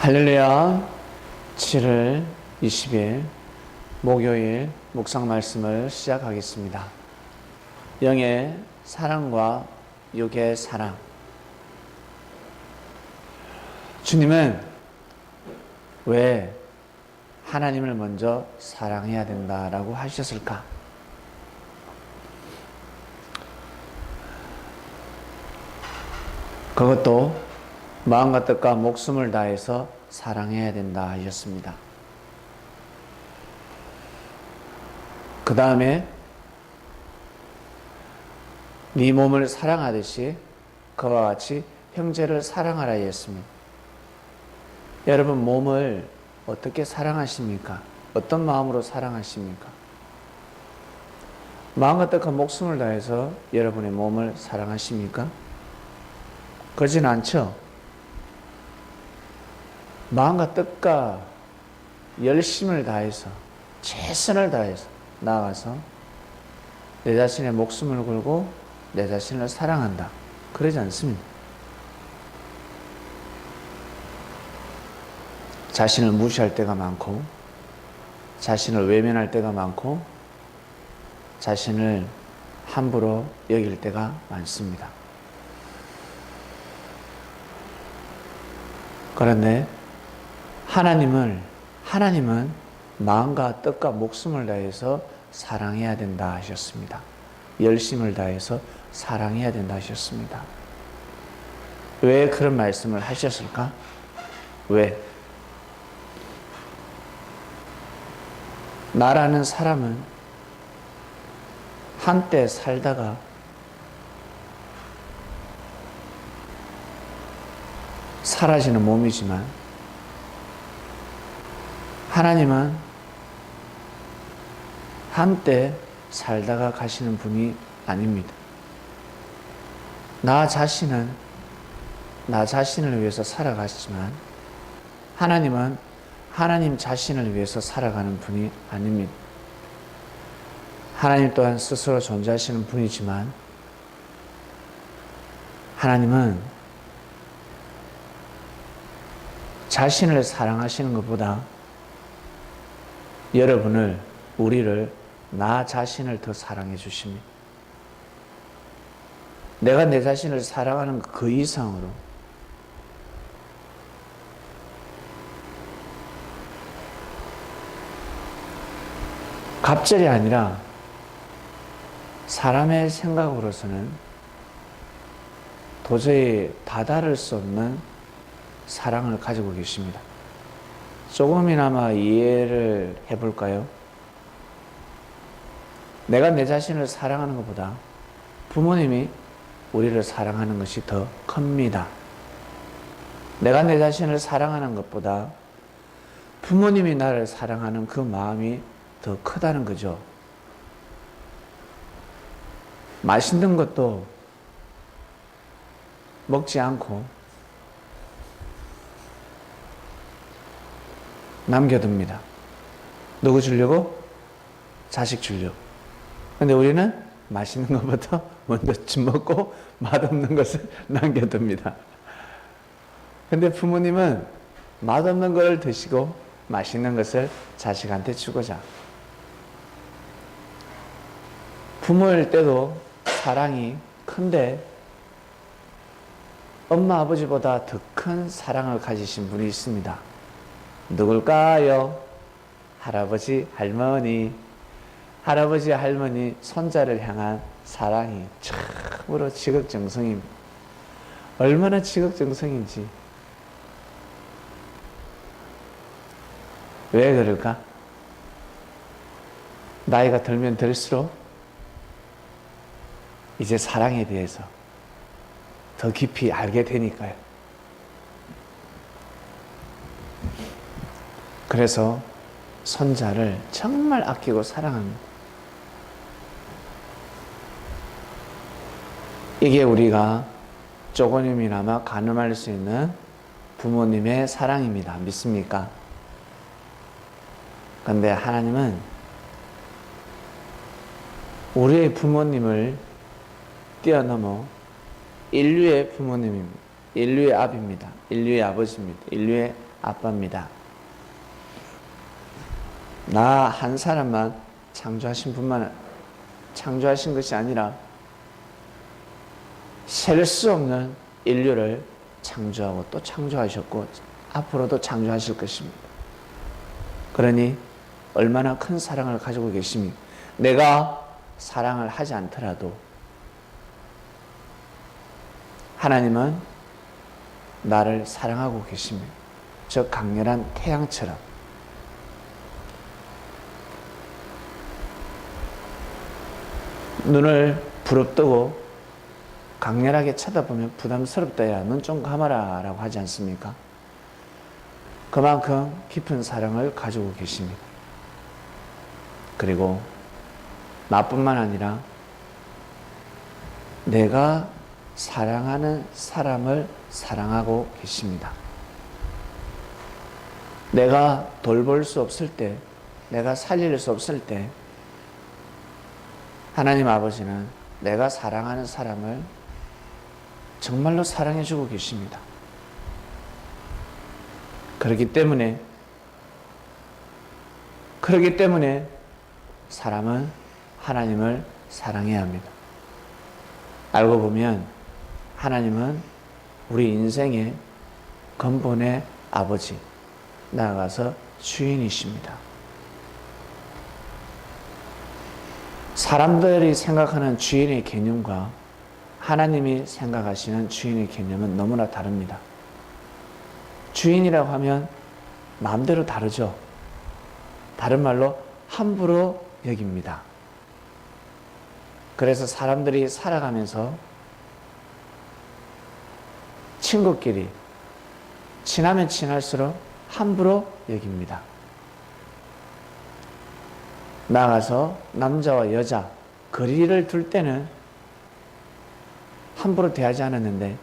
할렐루야. 7월 20일 목요일 묵상 말씀을 시작하겠습니다. 영의 사랑과 육의 사랑. 주님은 왜 하나님을 먼저 사랑해야 된다라고 하셨을까? 그것도 마음과 뜻과 목숨을 다해서 사랑해야 된다 하셨습니다. 그 다음에 네 몸을 사랑하듯이 그와 같이 형제를 사랑하라 했습니다. 여러분 몸을 어떻게 사랑하십니까? 어떤 마음으로 사랑하십니까? 마음과 뜻과 목숨을 다해서 여러분의 몸을 사랑하십니까? 그러진 않죠. 마음과 뜻과 열심을 다해서 최선을 다해서 나아가서 내 자신의 목숨을 걸고 내 자신을 사랑한다. 그러지 않습니다. 자신을 무시할 때가 많고 자신을 외면할 때가 많고 자신을 함부로 여길 때가 많습니다. 그런데 하나님은 마음과 뜻과 목숨을 다해서 사랑해야 된다 하셨습니다. 열심을 다해서 사랑해야 된다 하셨습니다. 왜 그런 말씀을 하셨을까? 왜? 나라는 사람은 한때 살다가 사라지는 몸이지만 하나님은 한때 살다가 가시는 분이 아닙니다. 나 자신은 나 자신을 위해서 살아갔지만 하나님은 하나님 자신을 위해서 살아가는 분이 아닙니다. 하나님 또한 스스로 존재하시는 분이지만 하나님은 자신을 사랑하시는 것보다 여러분을, 우리를, 나 자신을 더 사랑해 주십니다. 내가 내 자신을 사랑하는 그 이상으로 갑절이 아니라 사람의 생각으로서는 도저히 다다를 수 없는 사랑을 가지고 계십니다. 조금이나마 이해를 해볼까요? 내가 내 자신을 사랑하는 것보다 부모님이 우리를 사랑하는 것이 더 큽니다. 내가 내 자신을 사랑하는 것보다 부모님이 나를 사랑하는 그 마음이 더 크다는 거죠. 맛있는 것도 먹지 않고 남겨둡니다. 누구 주려고? 자식 주려고. 근데 우리는 맛있는 것부터 먼저 먹고 맛없는 것을 남겨둡니다. 근데 부모님은 맛없는 걸 드시고 맛있는 것을 자식한테 주고자. 부모일 때도 사랑이 큰데 엄마 아버지보다 더 큰 사랑을 가지신 분이 있습니다. 누굴까요? 할아버지, 할머니. 할아버지, 할머니, 손자를 향한 사랑이 참으로 지극정성입니다. 얼마나 지극정성인지. 왜 그럴까? 나이가 들면 들수록 이제 사랑에 대해서 더 깊이 알게 되니까요. 그래서 손자를 정말 아끼고 사랑합니다. 이게 우리가 조금이나마 가늠할 수 있는 부모님의 사랑입니다. 믿습니까? 그런데 하나님은 우리의 부모님을 뛰어넘어 인류의 부모님입니다. 인류의 아비입니다. 인류의 아버지입니다. 인류의 아빠입니다. 나 한 사람만 창조하신 것이 아니라 셀 수 없는 인류를 창조하고 또 창조하셨고 앞으로도 창조하실 것입니다. 그러니 얼마나 큰 사랑을 가지고 계십니까? 내가 사랑을 하지 않더라도 하나님은 나를 사랑하고 계십니다. 저 강렬한 태양처럼. 눈을 부릅뜨고 강렬하게 쳐다보면 부담스럽다. 야, 눈 좀 감아라 라고 하지 않습니까? 그만큼 깊은 사랑을 가지고 계십니다. 그리고 나뿐만 아니라 내가 사랑하는 사람을 사랑하고 계십니다. 내가 돌볼 수 없을 때, 내가 살릴 수 없을 때 하나님 아버지는 내가 사랑하는 사람을 정말로 사랑해 주고 계십니다. 그렇기 때문에 사람은 하나님을 사랑해야 합니다. 알고 보면 하나님은 우리 인생의 근본의 아버지, 나아가서 주인이십니다. 사람들이 생각하는 주인의 개념과 하나님이 생각하시는 주인의 개념은 너무나 다릅니다. 주인이라고 하면 마음대로 다르죠. 다른 말로 함부로 여깁니다. 그래서 사람들이 살아가면서 친구끼리 친하면 친할수록 함부로 여깁니다. 나가서 남자와 여자 거리를 둘 때는 함부로 대하지 않았는데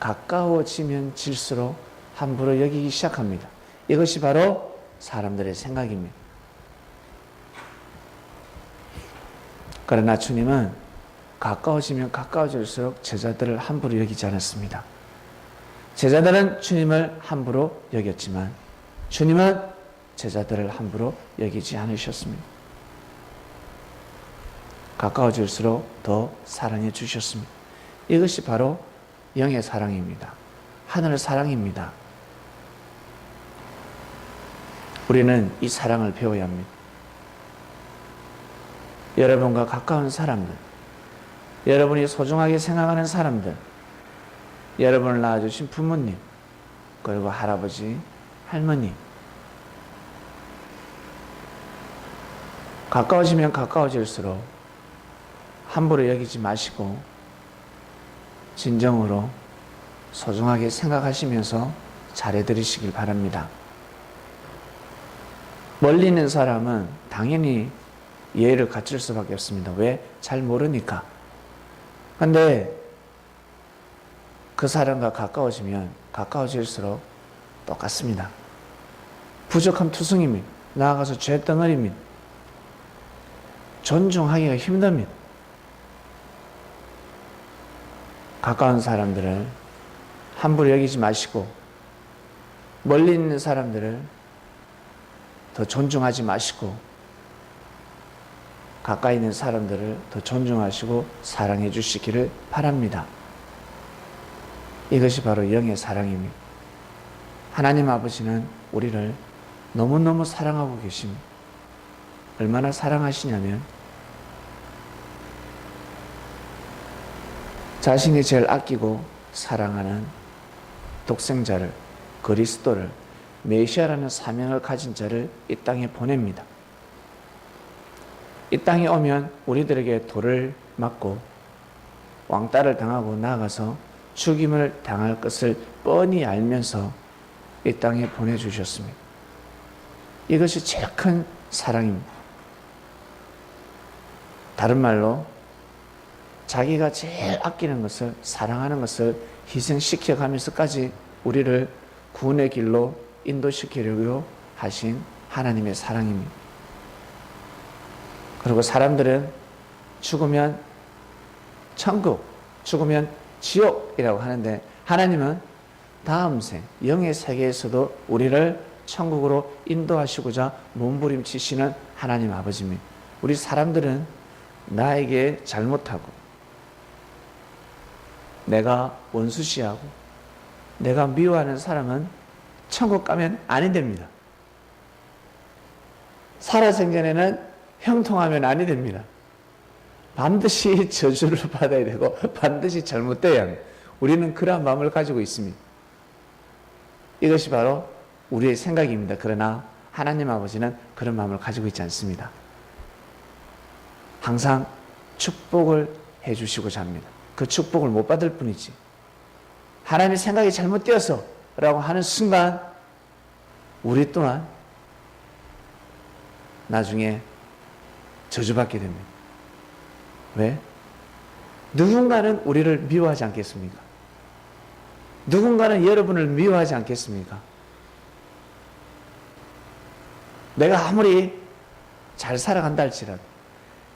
가까워지면 질수록 함부로 여기기 시작합니다. 이것이 바로 사람들의 생각입니다. 그러나 주님은 가까워지면 가까워질수록 제자들을 함부로 여기지 않았습니다. 제자들은 주님을 함부로 여겼지만 주님은 제자들을 함부로 여기지 않으셨습니다. 가까워질수록 더 사랑해 주셨습니다. 이것이 바로 영의 사랑입니다. 하늘 사랑입니다. 우리는 이 사랑을 배워야 합니다. 여러분과 가까운 사람들, 여러분이 소중하게 생각하는 사람들, 여러분을 낳아주신 부모님, 그리고 할아버지, 할머니, 가까워지면 가까워질수록 함부로 여기지 마시고 진정으로 소중하게 생각하시면서 잘해드리시길 바랍니다. 멀리 있는 사람은 당연히 예의를 갖출 수밖에 없습니다. 왜? 잘 모르니까. 근데 그 사람과 가까워지면 가까워질수록 똑같습니다. 부족함 투성입니다. 나아가서 죄덩어리입니다. 존중하기가 힘듭니다. 가까운 사람들을 함부로 여기지 마시고 멀리 있는 사람들을 더 존중하지 마시고 가까이 있는 사람들을 더 존중하시고 사랑해 주시기를 바랍니다. 이것이 바로 영의 사랑입니다. 하나님 아버지는 우리를 너무너무 사랑하고 계십니다. 얼마나 사랑하시냐면 자신이 제일 아끼고 사랑하는 독생자를, 그리스도를, 메시아라는 사명을 가진 자를 이 땅에 보냅니다. 이 땅에 오면 우리들에게 돌을 맞고 왕따를 당하고 나아가서 죽임을 당할 것을 뻔히 알면서 이 땅에 보내주셨습니다. 이것이 제일 큰 사랑입니다. 다른 말로 자기가 제일 아끼는 것을, 사랑하는 것을 희생시켜 가면서까지 우리를 구원의 길로 인도시키려고 하신 하나님의 사랑입니다. 그리고 사람들은 죽으면 천국, 죽으면 지옥이라고 하는데 하나님은 다음 생, 영의 세계에서도 우리를 천국으로 인도하시고자 몸부림치시는 하나님 아버지입니다. 우리 사람들은 나에게 잘못하고 내가 원수시하고 내가 미워하는 사람은 천국 가면 아니 됩니다. 살아생전에는 형통하면 아니 됩니다. 반드시 저주를 받아야 되고 반드시 잘못돼야 합니다. 우리는 그러한 마음을 가지고 있습니다. 이것이 바로 우리의 생각입니다. 그러나 하나님 아버지는 그런 마음을 가지고 있지 않습니다. 항상 축복을 해주시고자 합니다. 그 축복을 못 받을 뿐이지 하나님의 생각이 잘못되어서 라고 하는 순간 우리 또한 나중에 저주받게 됩니다. 왜? 누군가는 우리를 미워하지 않겠습니까? 누군가는 여러분을 미워하지 않겠습니까? 내가 아무리 잘 살아간다 할지라도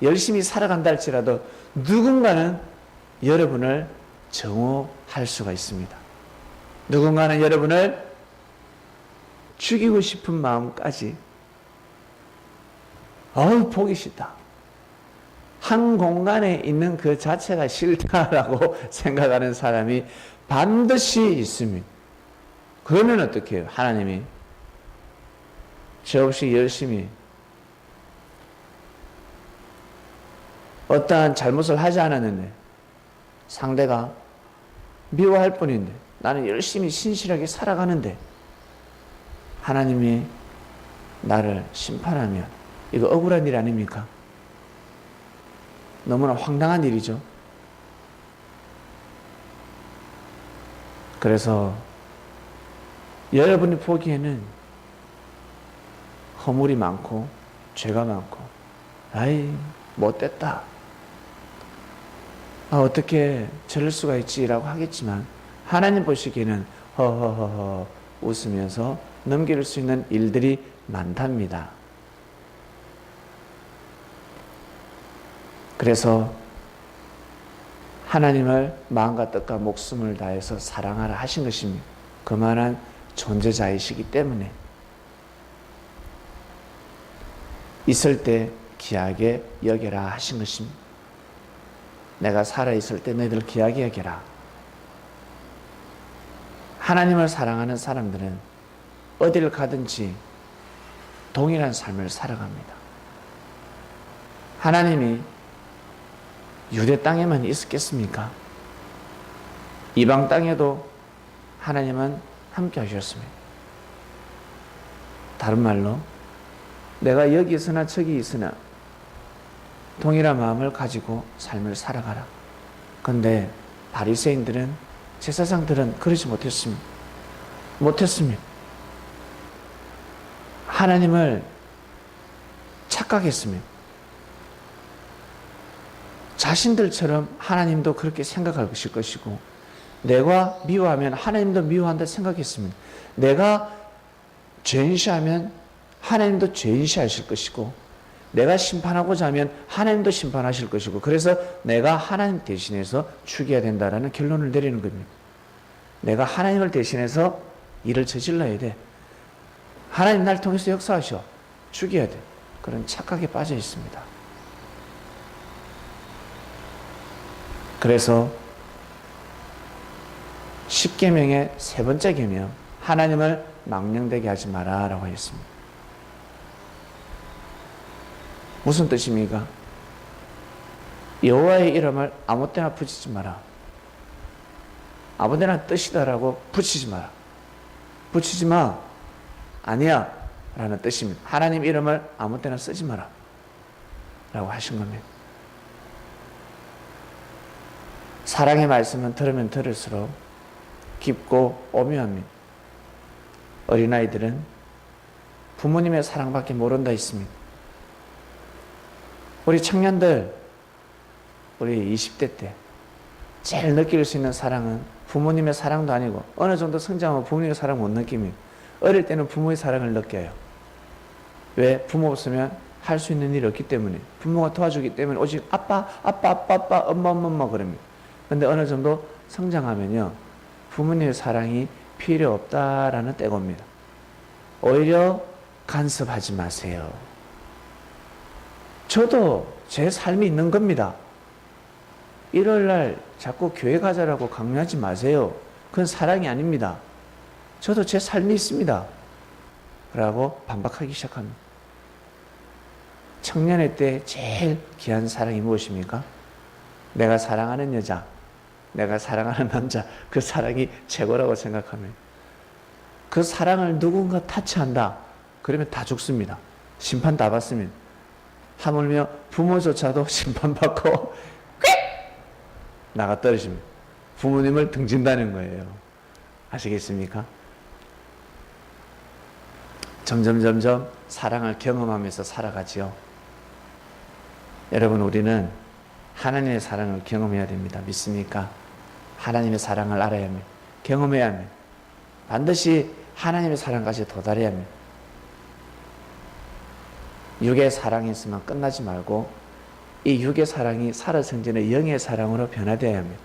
열심히 살아간다 할지라도 누군가는 여러분을 정오할 수가 있습니다. 누군가는 여러분을 죽이고 싶은 마음까지 보기 싫다. 한 공간에 있는 그 자체가 싫다라고 생각하는 사람이 반드시 있습니다. 그러면 어떻게 해요? 하나님이 저 없이 열심히 어떠한 잘못을 하지 않았는데 상대가 미워할 뿐인데 나는 열심히 신실하게 살아가는데 하나님이 나를 심판하면 이거 억울한 일 아닙니까? 너무나 황당한 일이죠. 그래서 여러분이 보기에는 허물이 많고 죄가 많고 아이 못됐다. 어떻게 저럴 수가 있지라고 하겠지만 하나님 보시기에는 허허허허 웃으면서 넘길 수 있는 일들이 많답니다. 그래서 하나님을 마음과 뜻과 목숨을 다해서 사랑하라 하신 것입니다. 그만한 존재자이시기 때문에 있을 때 귀하게 여겨라 하신 것입니다. 내가 살아있을 때 너희들 귀하게 여겨라. 하나님을 사랑하는 사람들은 어디를 가든지 동일한 삶을 살아갑니다. 하나님이 유대 땅에만 있었겠습니까? 이방 땅에도 하나님은 함께 하셨습니다. 다른 말로 내가 여기 있으나 저기 있으나 동일한 마음을 가지고 삶을 살아가라. 그런데 바리새인들은 제사장들은 그러지 못했습니다. 하나님을 착각했습니다. 자신들처럼 하나님도 그렇게 생각할 것이고 내가 미워하면 하나님도 미워한다 생각했습니다. 내가 죄인시하면 하나님도 죄인시하실 것이고 내가 심판하고자 하면 하나님도 심판하실 것이고 그래서 내가 하나님 대신해서 죽여야 된다라는 결론을 내리는 겁니다. 내가 하나님을 대신해서 일을 저질러야 돼. 하나님 날 통해서 역사하셔. 죽여야 돼. 그런 착각에 빠져 있습니다. 그래서 십계명의 세 번째 계명 하나님을 망령되게 하지 마라 라고 했습니다. 무슨 뜻입니까? 여호와의 이름을 아무 때나 붙이지 마라. 아무 데나 뜻이다라고 붙이지 마라. 붙이지 마. 아니야 라는 뜻입니다. 하나님 이름을 아무 때나 쓰지 마라 라고 하신 겁니다. 사랑의 말씀은 들으면 들을수록 깊고 오묘합니다. 어린아이들은 부모님의 사랑밖에 모른다 했습니다. 우리 청년들, 우리 20대 때 제일 느낄 수 있는 사랑은 부모님의 사랑도 아니고 어느 정도 성장하면 부모님의 사랑 못 느낍니다. 어릴 때는 부모의 사랑을 느껴요. 왜? 부모 없으면 할 수 있는 일이 없기 때문에 부모가 도와주기 때문에 오직 아빠, 엄마 그럽니다. 근데 어느 정도 성장하면요 부모님의 사랑이 필요 없다라는 때고입니다. 오히려 간섭하지 마세요. 저도 제 삶이 있는 겁니다. 일요일날 자꾸 교회 가자라고 강요하지 마세요. 그건 사랑이 아닙니다. 저도 제 삶이 있습니다. 라고 반박하기 시작합니다. 청년의 때 제일 귀한 사랑이 무엇입니까? 내가 사랑하는 여자, 내가 사랑하는 남자, 그 사랑이 최고라고 생각하면 그 사랑을 누군가 타치한다. 그러면 다 죽습니다. 심판 다 받습니다. 하물며 부모조차도 심판받고 나가 떨어집니다. 부모님을 등진다는 거예요. 아시겠습니까? 점점 사랑을 경험하면서 살아가지요. 여러분, 우리는 하나님의 사랑을 경험해야 됩니다. 믿습니까? 하나님의 사랑을 알아야 합니다. 경험해야 합니다. 반드시 하나님의 사랑까지 도달해야 합니다. 육의 사랑이 있으면 끝나지 말고 이 육의 사랑이 살아 생기는 영의 사랑으로 변화되어야 합니다.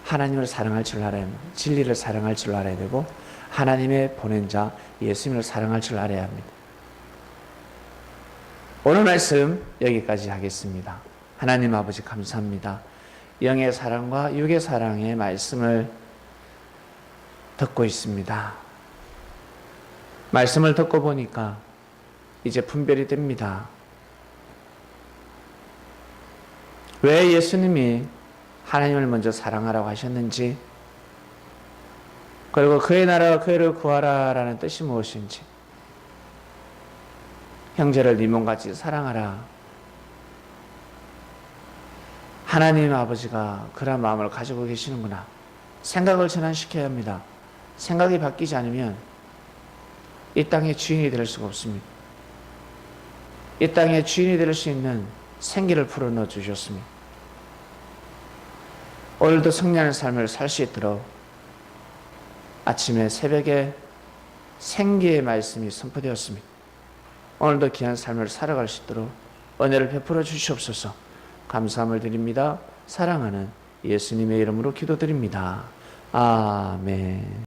하나님을 사랑할 줄 알아야 합니다. 진리를 사랑할 줄 알아야 되고 하나님의 보낸 자 예수님을 사랑할 줄 알아야 합니다. 오늘 말씀 여기까지 하겠습니다. 하나님 아버지 감사합니다. 영의 사랑과 육의 사랑의 말씀을 듣고 있습니다. 말씀을 듣고 보니까 이제 분별이 됩니다. 왜 예수님이 하나님을 먼저 사랑하라고 하셨는지, 그리고 그의 나라와 그의 의를 구하라라는 뜻이 무엇인지, 형제를 네 몸같이 사랑하라. 하나님 아버지가 그런 마음을 가지고 계시는구나. 생각을 전환시켜야 합니다. 생각이 바뀌지 않으면 이 땅의 주인이 될 수가 없습니다. 이 땅의 주인이 될 수 있는 생기를 풀어넣어 주셨습니다. 오늘도 승리하는 삶을 살 수 있도록 아침에 새벽에 생기의 말씀이 선포되었습니다. 오늘도 귀한 삶을 살아갈 수 있도록 은혜를 베풀어 주시옵소서. 감사함을 드립니다. 사랑하는 예수님의 이름으로 기도드립니다. 아멘.